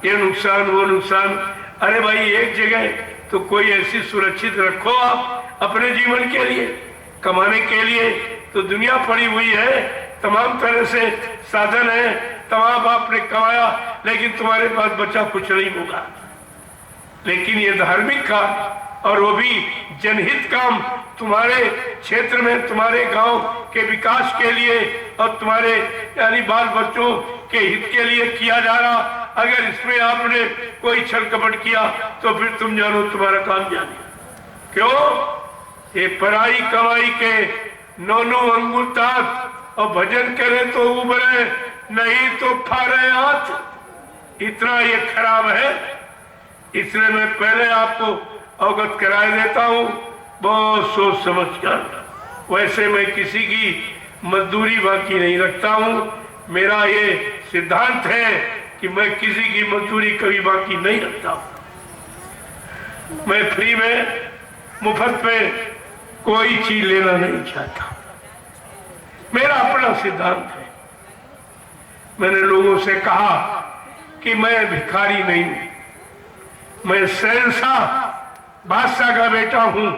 ये नुकसान वो नुकसान। अरे भाई एक जगह तो कोई ऐसी सुरक्षित रखो आप अपने जीवन के लिए, कमाने के लिए तो दुनिया पड़ी हुई है, तमाम तरह से साधन है, तमाम आपने कमाया, लेकिन तुम्हारे पास बचा कुछ नहीं होगा। लेकिन ये धार्मिक काम और वो भी जनहित काम तुम्हारे क्षेत्र में, तुम्हारे गांव के विकास के लिए और तुम्हारे यानी बाल बच्चों के हित के लिए किया जा रहा। अगर इसमें आपने कोई छल कपट किया तो फिर तुम जानो तुम्हारा काम जाने। क्यों? ये पराई कमाई के 9 अंगुल तात और भजन करे तो उबरे, नहीं तो फारे हाथ। इतना ये खराब है, इसलिए मैं पहले आपको अवगत कराए देता हूँ, बहुत सोच समझ कर। वैसे मैं किसी की मजदूरी बाकी नहीं रखता हूँ। मेरा ये सिद्धांत है कि मैं किसी की मजदूरी कभी बाकी नहीं रखता हूँ। मैं फ्री में, मुफ्त में कोई चीज लेना नहीं चाहता। मेरा अपना सिद्धांत है। मैंने लोगों से कहा कि मैं भिखारी नहीं हूं, मैं शहंशाह बादशाह का बेटा हूं,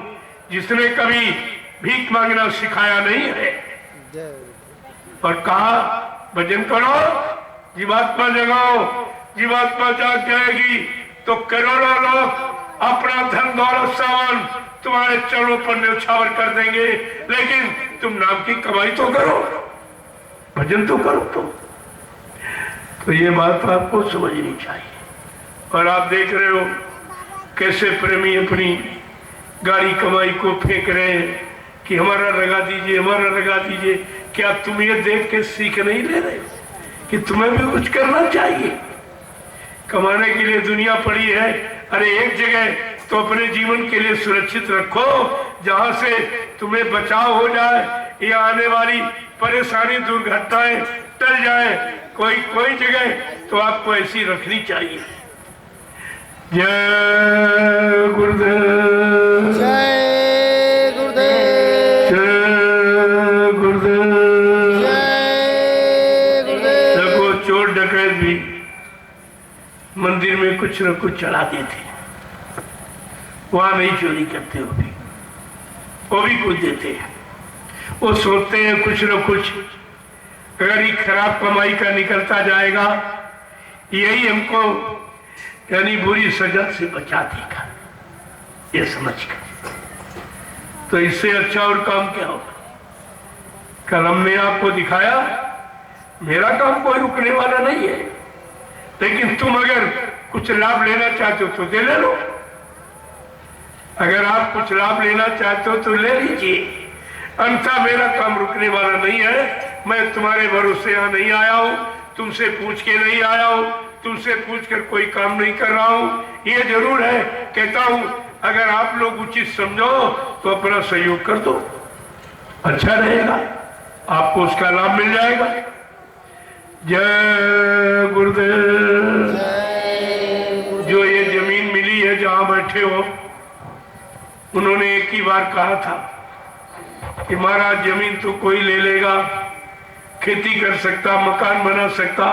जिसने कभी भीख मांगना सिखाया नहीं है। और कहा भजन करो, जीवात्मा जगाओ, जीवात्मा जाग जाएगी तो करोड़ों लोग अपना धन दौलत सामान तुम्हारे चरणों पर न्यौछावर कर देंगे। लेकिन तुम नाम की कमाई तो करो, भजन तो करो तुम। तो ये बात आपको समझनी चाहिए। और आप देख रहे हो कैसे प्रेमी अपनी गाड़ी कमाई को फेंक रहे हैं कि हमारा लगा दीजिए, हमारा लगा दीजिए। क्या तुम ये देख के सीख नहीं ले रहे कि तुम्हें भी कुछ करना चाहिए? कमाने के लिए दुनिया पड़ी है। अरे एक जगह तो अपने जीवन के लिए सुरक्षित रखो जहां से तुम्हें बचाव हो जाए, ये आने वाली परेशानी दुर्घटनाएं टल जाए। कोई जगह तो आपको ऐसी रखनी चाहिए। जय गुरुदेव, जय गुरुदेव, जय गुरुदेव। जय गुरुदेव। देखो चोर डकैत भी मंदिर में कुछ न कुछ चढ़ा देते, वहां नहीं चोरी करते, वो भी कुछ देते हैं। वो सोचते हैं कुछ न कुछ अगर ये खराब कमाई का निकलता जाएगा यही हमको यानी बुरी सजा से बचा देगा, ये समझकर। तो इससे अच्छा और काम क्या होगा? कल हमने आपको दिखाया मेरा काम कोई रुकने वाला नहीं है, लेकिन तुम अगर कुछ लाभ लेना चाहते हो तो दे ले लो। अगर आप कुछ लाभ लेना चाहते हो तो ले लीजिए, अन्यथा मेरा काम रुकने वाला नहीं है। मैं तुम्हारे भरोसे यहाँ नहीं आया हूँ, तुमसे पूछ के नहीं आया हूँ, तुमसे पूछकर कोई काम नहीं कर रहा हूँ। ये जरूर है कहता हूँ अगर आप लोग उचित समझो तो अपना सहयोग कर दो, अच्छा रहेगा, आपको उसका लाभ मिल जाएगा। जय गुरुदेव। जो ये जमीन मिली है जहां बैठे हो, उन्होंने एक ही बार कहा था कि महाराज जमीन तो कोई ले लेगा, खेती कर सकता, मकान बना सकता,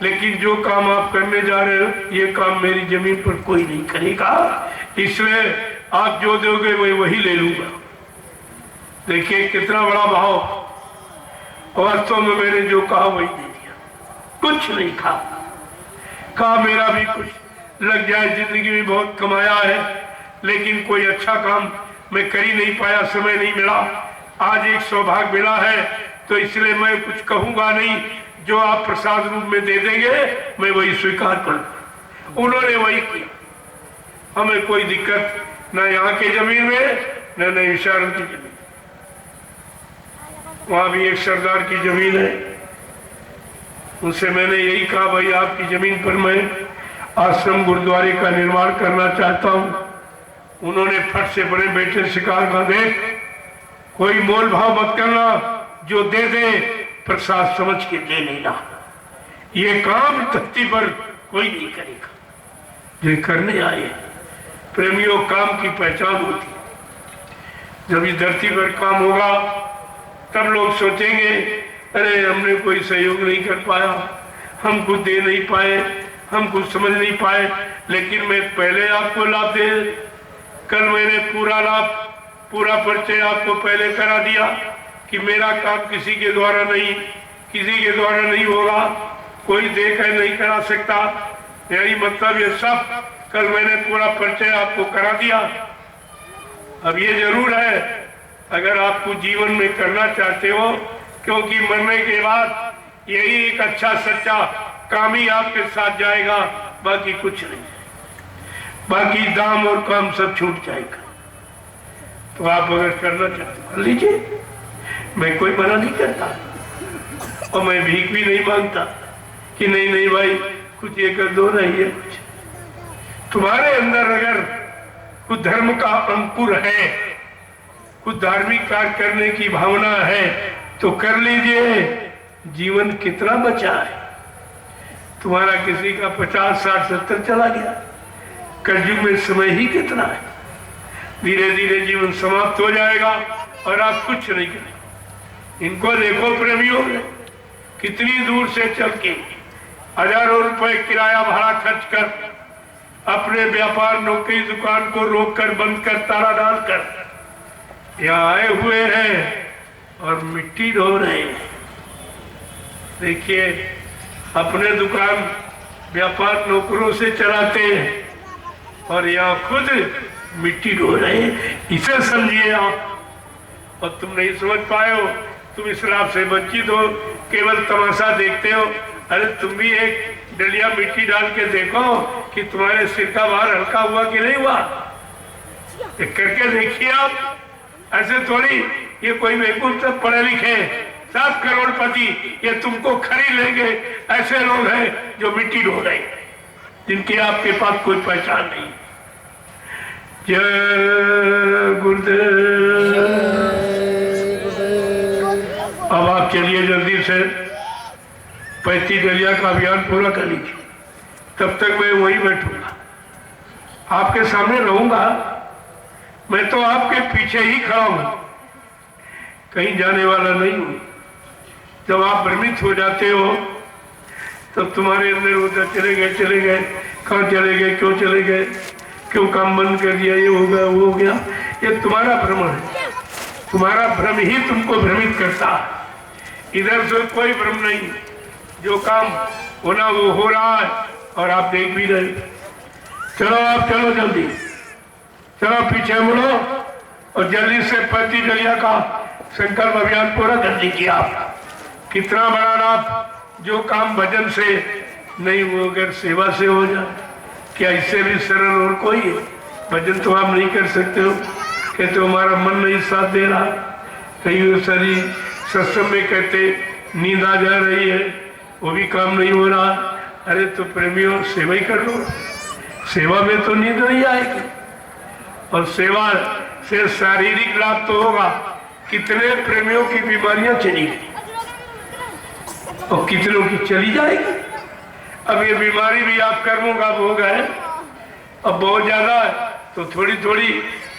लेकिन जो काम आप करने जा रहे हो ये काम मेरी जमीन पर कोई नहीं करेगा, इसलिए आप जो दोगे वही ले लूंगा। देखिए कितना बड़ा भाव। वास्तव में मैंने जो कहा वही दे दिया, कुछ नहीं कहा मेरा भी कुछ लग जाए। जिंदगी में बहुत कमाया है लेकिन कोई अच्छा काम मैं कर ही नहीं पाया, समय नहीं मिला। आज एक सौभाग्य मिला है तो इसलिए मैं कुछ कहूंगा नहीं, जो आप प्रसाद रूप में दे देंगे मैं वही स्वीकार करूं। उन्होंने वही किया, हमें कोई दिक्कत न यहाँ के जमीन में न इशारों की जमीन। वहां भी एक सरदार की जमीन है, उनसे मैंने यही कहा भाई आपकी जमीन पर मैं आश्रम गुरुद्वारे का निर्माण करना चाहता हूं। उन्होंने फट से बड़े बेटे से कहा देख कोई मोल भाव मत करना, जो दे दे प्रसाद समझ के दे लेना, ये काम धरती पर कोई नहीं करेगा। जो करने आए प्रेमियों काम की पहचान होती, जब इस धरती पर काम होगा तब लोग सोचेंगे अरे हमने कोई सहयोग नहीं कर पाया, हम कुछ दे नहीं पाए, हम कुछ समझ नहीं पाए। लेकिन मैं पहले आपको लाभ दे, कल मैंने पूरा परिचय आपको पहले करा दिया कि मेरा काम किसी के द्वारा नहीं होगा, कोई देखकर नहीं करा सकता। यही मतलब ये सब कल मैंने पूरा परिचय आपको करा दिया। अब ये जरूर है अगर आपको जीवन में करना चाहते हो, क्योंकि मरने के बाद यही एक अच्छा सच्चा काम ही आपके साथ जाएगा, बाकी कुछ नहीं, बाकी दाम और काम सब छूट जाएगा। तो आप अगर करना चाहते कर लीजिए, मैं कोई मना नहीं करता और मैं भीख भी नहीं मांगता कि नहीं भाई कुछ ये कर दो, नहीं है कुछ। तुम्हारे अंदर अगर कुछ धर्म का अंकुर है, कुछ धार्मिक कार्य करने की भावना है तो कर लीजिए। जीवन कितना बचा है तुम्हारा, किसी का 50, 60, 70 चला गया। कलयुग में समय ही कितना है, धीरे धीरे जीवन समाप्त हो जाएगा और आप कुछ नहीं करेंगे। इनको देखो प्रेमियों ने कितनी दूर से चल के हजारों रुपए किराया भाड़ा खर्च कर अपने व्यापार नौकरी दुकान को रोककर बंद कर ताला डालकर यहाँ आए हुए हैं और मिट्टी ढो रहे हैं। देखिए अपने दुकान व्यापार नौकरों से चलाते हैं और यहाँ खुद मिट्टी ढो रहे हैं, इसे समझिए आप। और तुम नहीं समझ पाए हो, तुम इस लाभ से वंचित हो, केवल तमाशा देखते हो। अरे तुम भी एक डलिया मिट्टी डाल के देखो कि तुम्हारे सिर का भार हल्का हुआ कि नहीं हुआ। करके देखिए आप। ऐसे थोड़ी ये कोई बेवकूफ सब पढ़े लिखे सब करोड़पति ये तुमको खरीद लेंगे। ऐसे लोग हैं जो मिट्टी ढो रहे, जिनकी आपके पास कोई पहचान नहीं। जय गुरुदेव। अब आप चलिए जल्दी से 35 डलिया का अभियान पूरा कर लीजिए। तब तक मैं वहीं बैठूंगा, आपके सामने रहूंगा। मैं तो आपके पीछे ही खड़ा हूं, कहीं जाने वाला नहीं हूं। जब आप भ्रमित हो जाते हो तब तुम्हारे अंदर होता चले गए, कहाँ चले गए, क्यों चले गए, क्यों काम बंद कर दिया, ये हो गया वो हो गया। ये तुम्हारा भ्रम है, तुम्हारा भ्रम ही तुमको भ्रमित करता है। इधर से कोई भ्रम नहीं, जो काम होना वो हो रहा है और आप देख भी रहे। चलो आप चलो जल्दी, चलो पीछे मुड़ो और जल्दी से 35 डलिया का संकल्प अभियान पूरा कर लीजिए। आप कितना बड़ा लाभ, जो काम भजन से नहीं वो अगर सेवा से हो जाए, क्या इससे भी सरल और कोई है? भजन तो आप नहीं कर सकते हो, कहते हो हमारा मन नहीं साथ दे रहा। कई सारी सत्संग में कहते नींद आ जा रही है, वो भी काम नहीं हो रहा। अरे तो प्रेमियों सेवा ही कर लो, सेवा में तो नींद नहीं आएगी। और सेवा से शारीरिक लाभ तो होगा। कितने प्रेमियों की बीमारियां चली गई और कितनों की चली जाएगी। अब ये बीमारी भी आप कर्मों का भोग है। अब बहुत ज्यादा है तो थोड़ी थोड़ी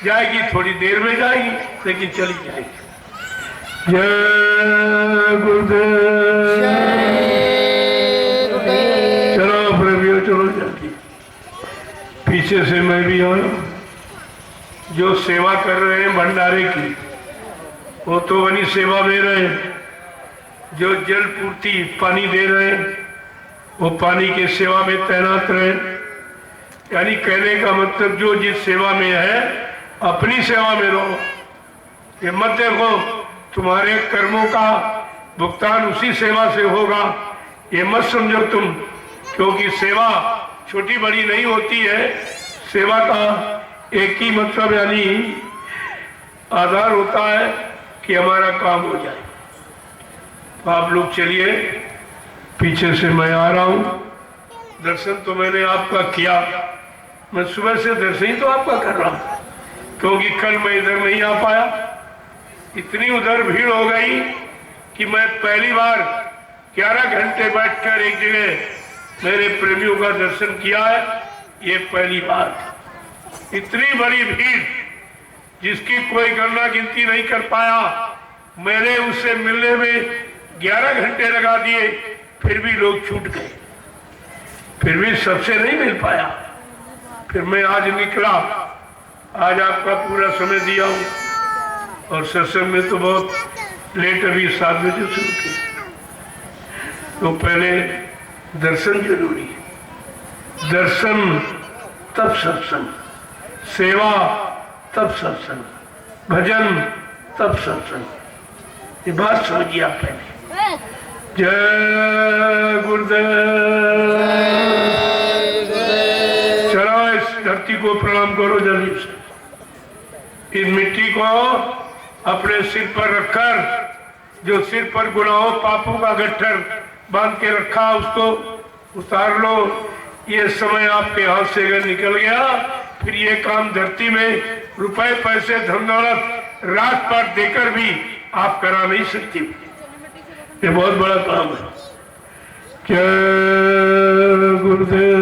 जाएगी, थोड़ी देर में जाएगी, लेकिन चली जाएगी। जय गुरुदेव। चलो प्रेमियों चलो जल्दी, पीछे से मैं भी आया। जो सेवा कर रहे हैं भंडारे की वो तो वही सेवा दे रहे हैं, जो जल पूर्ति पानी दे रहे हैं वो पानी के सेवा में तैनात रहे। यानी कहने का मतलब जो जिस सेवा में है अपनी सेवा में रहो। ये मत देखो तुम्हारे कर्मों का भुगतान उसी सेवा से होगा, ये मत समझो तुम, क्योंकि सेवा छोटी बड़ी नहीं होती है। सेवा का एक ही मतलब यानी आधार होता है कि हमारा काम हो जाए। तो आप लोग चलिए, पीछे से मैं आ रहा हूं। दर्शन तो मैंने आपका किया, मैं सुबह से दर्शन ही तो आपका कर रहा हूं, क्योंकि कल मैं इधर नहीं आ पाया। इतनी उधर भीड़ हो गई कि मैं पहली बार 11 घंटे बैठकर एक जगह मेरे प्रेमियों का दर्शन किया है। ये पहली बार इतनी बड़ी भीड़ जिसकी कोई गणना गिनती नहीं कर पाया। मैंने उससे मिलने में 11 घंटे लगा दिए, फिर भी लोग छूट गए, फिर भी सबसे नहीं मिल पाया। फिर मैं आज निकला, आज आपका पूरा समय दिया हूं। और सत्संग में तो बहुत लेट, अभी 7 बजे शुरू किया। तो पहले दर्शन जरूरी है, दर्शन तब सत्संग, सेवा तब सत्संग, भजन तब सत्संग। ये बात समझिए आप पहले। जय गुरुदेव। चलो इस धरती को प्रणाम करो जल्दी से। इस मिट्टी को अपने सिर पर रखकर, जो सिर पर गुनाहों पापों का गट्ठर बांध के रखा उसको उतार लो। ये समय आपके हाथ से अगर निकल गया, फिर ये काम धरती में रुपए पैसे धन दौलत रात पर देकर भी आप करा नहीं सकते। ये बहुत बड़ा काम है। जय गुरुदेव।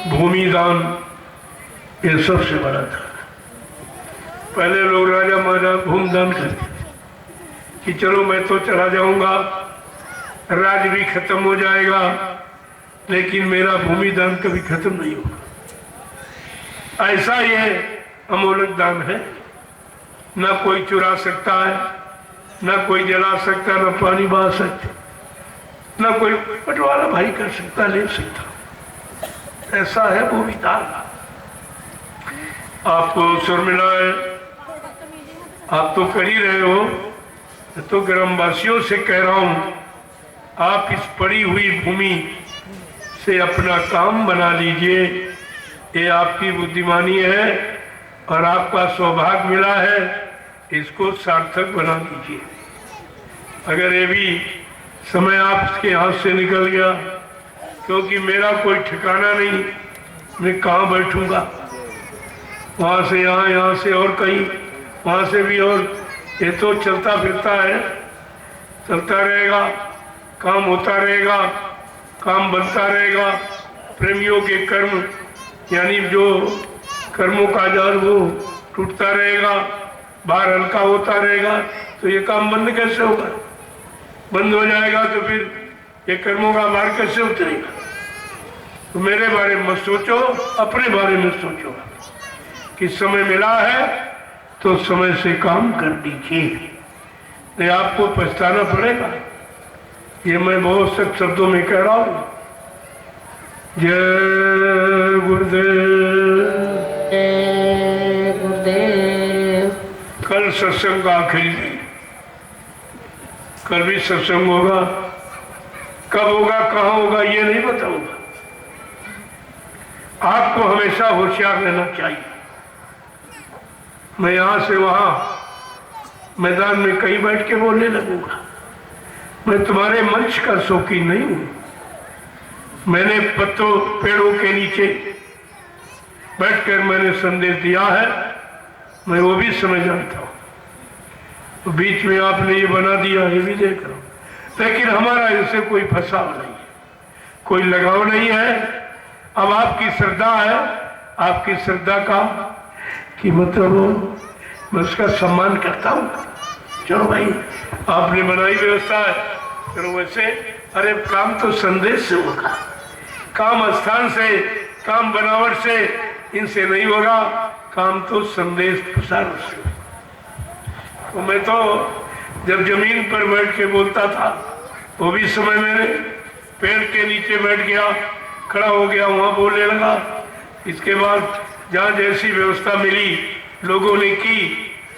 भूमि दान ये सबसे बड़ा था। पहले लोग राजा महाराजा भूमि दान करते कि चलो मैं तो चला जाऊंगा, राज भी खत्म हो जाएगा, लेकिन मेरा भूमि दान कभी खत्म नहीं होगा। ऐसा ये अमोलक दान है, ना कोई चुरा सकता है, ना कोई जला सकता, ना पानी बहा सकता, ना कोई बंटवारा भाई कर सकता, ले सकता। ऐसा है भूमि दान। आपको अवसर मिला है, आप तो कर ही रहे हो। तो ग्रामवासियों से कह रहा हूं, आप इस पड़ी हुई भूमि से अपना काम बना लीजिए। ये आपकी बुद्धिमानी है और आपका सौभाग्य मिला है, इसको सार्थक बना लीजिए। अगर ये भी समय आपके हाथ से निकल गया, क्योंकि मेरा कोई ठिकाना नहीं, मैं कहाँ बैठूंगा, वहाँ से यहाँ, यहाँ से और कहीं, वहाँ से भी और, ये तो चलता फिरता है, चलता रहेगा, काम होता रहेगा, काम बनता रहेगा। प्रेमियों के कर्म यानी जो कर्मों का जाल वो टूटता रहेगा, बाहर हल्का होता रहेगा, तो ये काम बंद कैसे होगा? बंद हो जाएगा तो फिर ये कर्मों का भार कैसे उतरेगा? तो मेरे बारे में मत सोचो, अपने बारे में सोचो कि समय मिला है तो समय से काम कर दीजिए, नहीं आपको पछताना पड़ेगा। ये मैं बहुत सख्त शब्दों में कह रहा हूँ। जय गुरुदेव। जय गुरुदेव। कल सत्संग का आखिरी दिन, कल भी सत्संग होगा, कब होगा, कहाँ होगा, ये नहीं बताऊंगा। आपको हमेशा होशियार रहना चाहिए। मैं यहाँ से वहाँ मैदान में कहीं बैठ के बोलने लगूंगा। मैं तुम्हारे मंच का शौकीन नहीं हूँ। मैंने पत्तों पेड़ों के नीचे बैठकर मैंने संदेश दिया है, मैं वो भी समझ जानता हूँ। तो बीच में आपने ये बना दिया, ये भी देख रहा हूँ, लेकिन हमारा इससे कोई फसाव नहीं है, कोई लगाव नहीं है। अब आपकी श्रद्धा है, आपकी श्रद्धा का कि मतलब मैं उसका सम्मान करता हूँ। चलो भाई, आपने बनाई व्यवस्था है, चलो वैसे। अरे काम तो संदेश से होगा, काम स्थान से, काम बनावट से, इनसे नहीं होगा। काम तो संदेश प्रसार से। तो मैं तो जब जमीन पर बैठ के बोलता था, वो भी समय मैंने पेड़ के नीचे बैठ गया, खड़ा हो गया, वहाँ बोलने लगा। इसके बाद जहाँ जैसी व्यवस्था मिली लोगों ने की,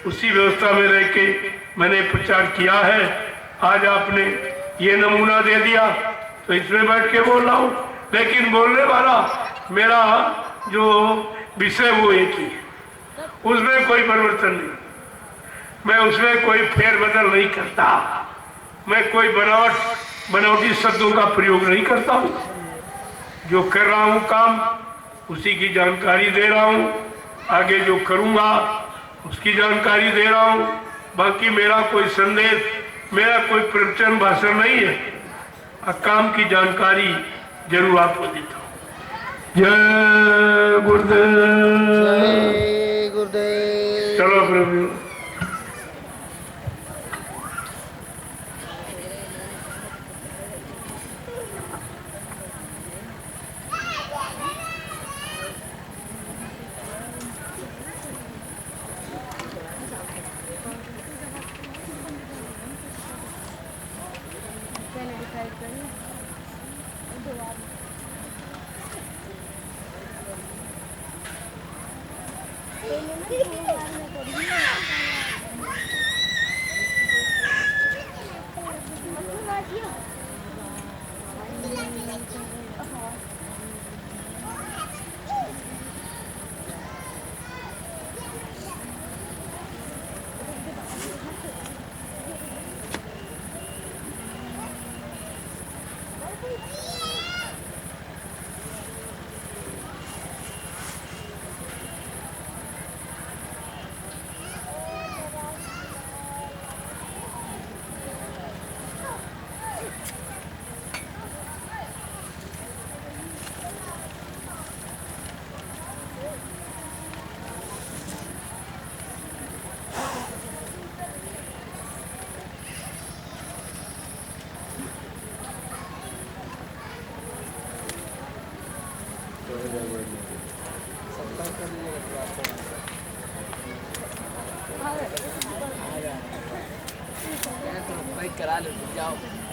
उसी व्यवस्था में रह के मैंने प्रचार किया है। आज आपने ये नमूना दे दिया तो इसमें बैठ के बोल रहा हूँ, लेकिन बोलने वाला मेरा जो विषय वो एक ही है, उसमें कोई परिवर्तन नहीं, मैं उसमें कोई फेरबदल नहीं करता, मैं कोई बनावटी शब्दों का प्रयोग नहीं करता हूँ। जो कर रहा हूँ काम, उसी की जानकारी दे रहा हूँ, आगे जो करूँगा उसकी जानकारी दे रहा हूँ। बाकी मेरा कोई संदेश, मेरा कोई प्रवचन भाषण नहीं है, काम की जानकारी जरूर आपको देता हूँ। जय गुरुदेव। जय गुरुदेव। चलो प्रभु। करा लो, जाओ।